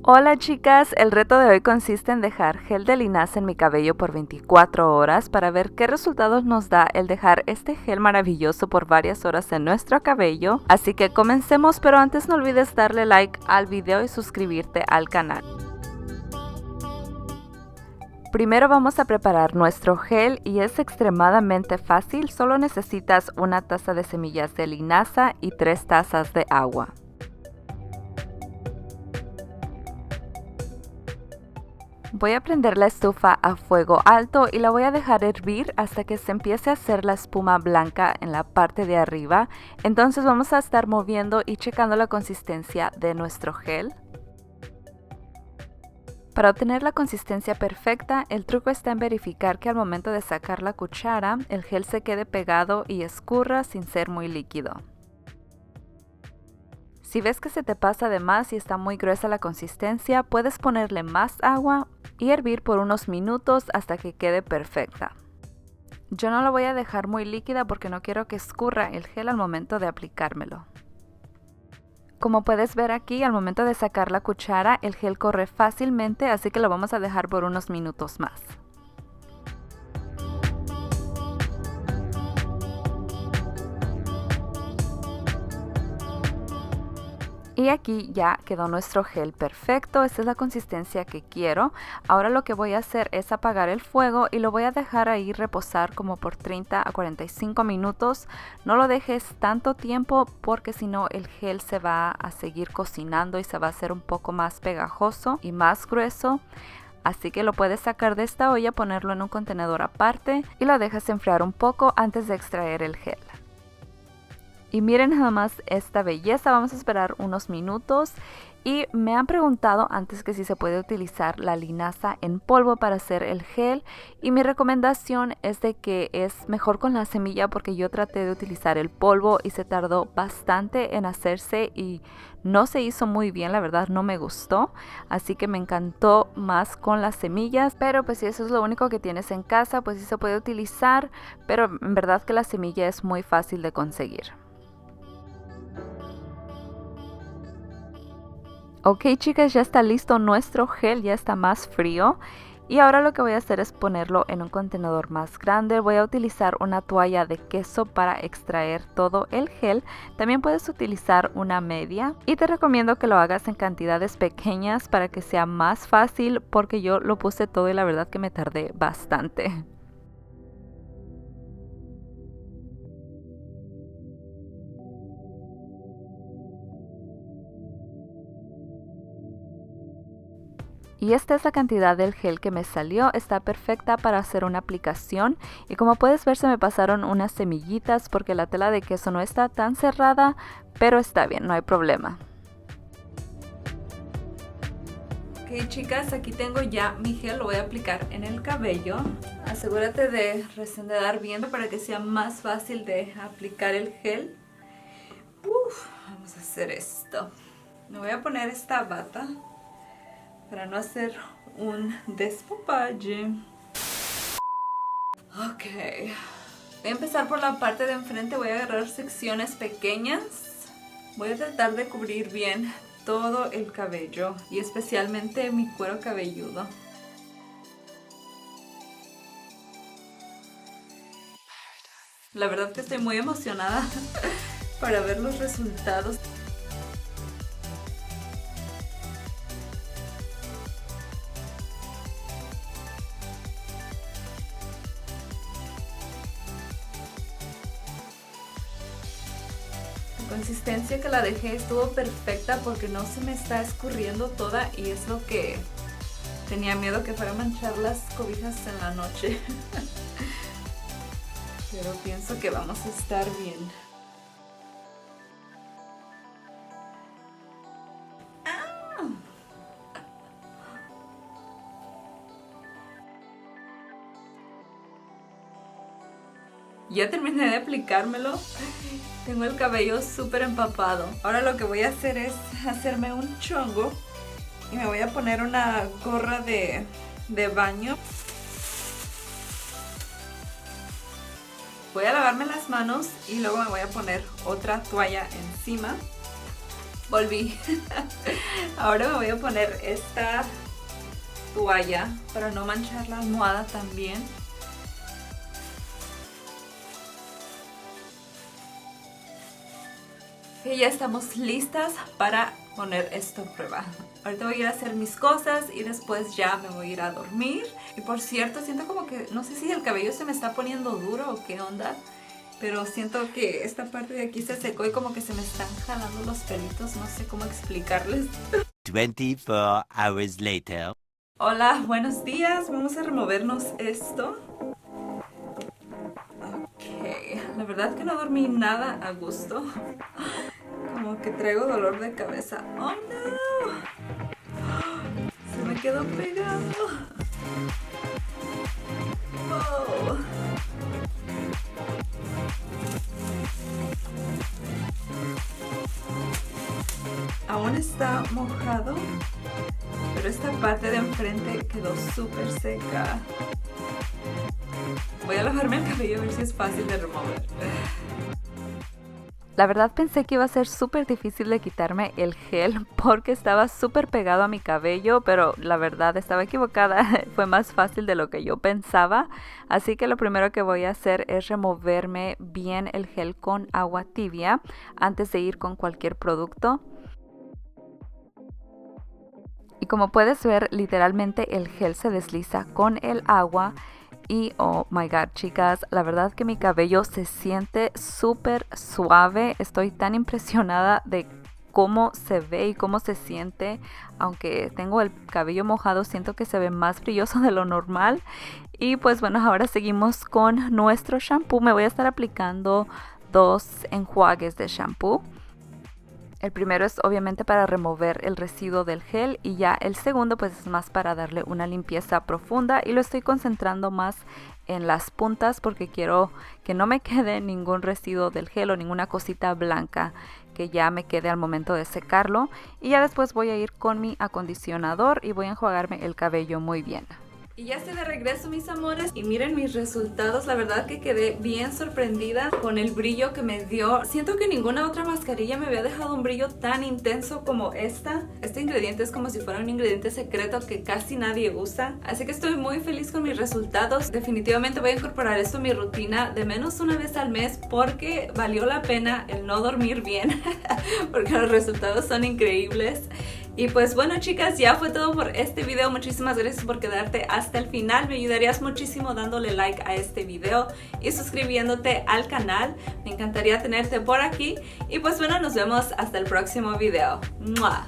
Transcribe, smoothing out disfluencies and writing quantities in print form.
Hola chicas, el reto de hoy consiste en dejar gel de linaza en mi cabello por 24 horas para ver qué resultados nos da el dejar este gel maravilloso por varias horas en nuestro cabello. Así que comencemos, pero antes no olvides darle like al video y suscribirte al canal. Primero vamos a preparar nuestro gel y es extremadamente fácil, solo necesitas una taza de semillas de linaza y 3 tazas de agua. Voy a prender la estufa a fuego alto y la voy a dejar hervir hasta que se empiece a hacer la espuma blanca en la parte de arriba. Entonces vamos a estar moviendo y checando la consistencia de nuestro gel. Para obtener la consistencia perfecta, el truco está en verificar que al momento de sacar la cuchara, el gel se quede pegado y escurra sin ser muy líquido. Si ves que se te pasa de más y está muy gruesa la consistencia, puedes ponerle más agua y hervir por unos minutos hasta que quede perfecta. Yo no lo voy a dejar muy líquida porque no quiero que escurra el gel al momento de aplicármelo. Como puedes ver aquí, al momento de sacar la cuchara, el gel corre fácilmente, así que lo vamos a dejar por unos minutos más. Y aquí ya quedó nuestro gel perfecto, esta es la consistencia que quiero. Ahora lo que voy a hacer es apagar el fuego y lo voy a dejar ahí reposar como por 30 a 45 minutos. No lo dejes tanto tiempo porque si no el gel se va a seguir cocinando y se va a hacer un poco más pegajoso y más grueso. Así que lo puedes sacar de esta olla, ponerlo en un contenedor aparte y lo dejas enfriar un poco antes de extraer el gel. Y miren nada más esta belleza, vamos a esperar unos minutos y me han preguntado antes que si se puede utilizar la linaza en polvo para hacer el gel y mi recomendación es de que es mejor con la semilla porque yo traté de utilizar el polvo y se tardó bastante en hacerse y no se hizo muy bien, la verdad no me gustó, así que me encantó más con las semillas, pero pues si eso es lo único que tienes en casa pues sí se puede utilizar, pero en verdad que la semilla es muy fácil de conseguir. Ok chicas, ya está listo nuestro gel, ya está más frío y ahora lo que voy a hacer es ponerlo en un contenedor más grande. Voy a utilizar una toalla de queso para extraer todo el gel. También puedes utilizar una media y te recomiendo que lo hagas en cantidades pequeñas para que sea más fácil porque yo lo puse todo y la verdad que me tardé bastante. Y esta es la cantidad del gel que me salió, está perfecta para hacer una aplicación y como puedes ver se me pasaron unas semillitas porque la tela de queso no está tan cerrada, pero está bien, no hay problema. Ok chicas, aquí tengo ya mi gel, lo voy a aplicar en el cabello. Asegúrate de recién de dar bien para que sea más fácil de aplicar el gel. Vamos a hacer esto. Me voy a poner esta bata para no hacer un despapalle. Ok, voy a empezar por la parte de enfrente, voy a agarrar secciones pequeñas. Voy a tratar de cubrir bien todo el cabello y especialmente mi cuero cabelludo. La verdad que estoy muy emocionada para ver los resultados. La consistencia que la dejé estuvo perfecta porque no se me está escurriendo toda y es lo que tenía miedo que fuera a manchar las cobijas en la noche. Pero pienso que vamos a estar bien. Ya terminé de aplicármelo. Tengo el cabello súper empapado. Ahora lo que voy a hacer es hacerme un chongo y me voy a poner una gorra de baño. Voy a lavarme las manos y luego me voy a poner otra toalla encima. Volví. Ahora me voy a poner esta toalla para no manchar la almohada también. Y ya estamos listas para poner esto a prueba. Ahorita voy a ir a hacer mis cosas y después ya me voy a ir a dormir. Y por cierto, siento como que, no sé si el cabello se me está poniendo duro o qué onda, pero siento que esta parte de aquí se secó y como que se me están jalando los pelitos, no sé cómo explicarles. 24 hours later. Hola, buenos días. Vamos a removernos esto. Ok, la verdad que no dormí nada a gusto. Como que traigo dolor de cabeza. ¡Oh, no! Se me quedó pegado. Oh. Aún está mojado, pero esta parte de enfrente quedó súper seca. Voy a lavarme el cabello a ver si es fácil de remover. La verdad pensé que iba a ser súper difícil de quitarme el gel porque estaba súper pegado a mi cabello, pero la verdad estaba equivocada, fue más fácil de lo que yo pensaba. Así que lo primero que voy a hacer es removerme bien el gel con agua tibia antes de ir con cualquier producto. Y como puedes ver, literalmente el gel se desliza con el agua. Y oh my god, chicas, la verdad que mi cabello se siente súper suave. Estoy tan impresionada de cómo se ve y cómo se siente. Aunque tengo el cabello mojado, siento que se ve más brilloso de lo normal. Y pues bueno, ahora seguimos con nuestro shampoo. Me voy a estar aplicando 2 enjuagues de shampoo. El primero es obviamente para remover el residuo del gel y ya el segundo pues es más para darle una limpieza profunda y lo estoy concentrando más en las puntas porque quiero que no me quede ningún residuo del gel o ninguna cosita blanca que ya me quede al momento de secarlo. Y ya después voy a ir con mi acondicionador y voy a enjuagarme el cabello muy bien. Y ya estoy de regreso, mis amores, y miren mis resultados. La verdad que quedé bien sorprendida con el brillo que me dio. Siento que ninguna otra mascarilla me había dejado un brillo tan intenso como esta. Este ingrediente es como si fuera un ingrediente secreto que casi nadie usa. Así que estoy muy feliz con mis resultados. Definitivamente voy a incorporar esto a mi rutina de menos una vez al mes porque valió la pena el no dormir bien porque los resultados son increíbles. Y pues bueno, chicas, ya fue todo por este video. Muchísimas gracias por quedarte hasta el final. Me ayudarías muchísimo dándole like a este video y suscribiéndote al canal. Me encantaría tenerte por aquí. Y pues bueno, nos vemos hasta el próximo video. ¡Mua!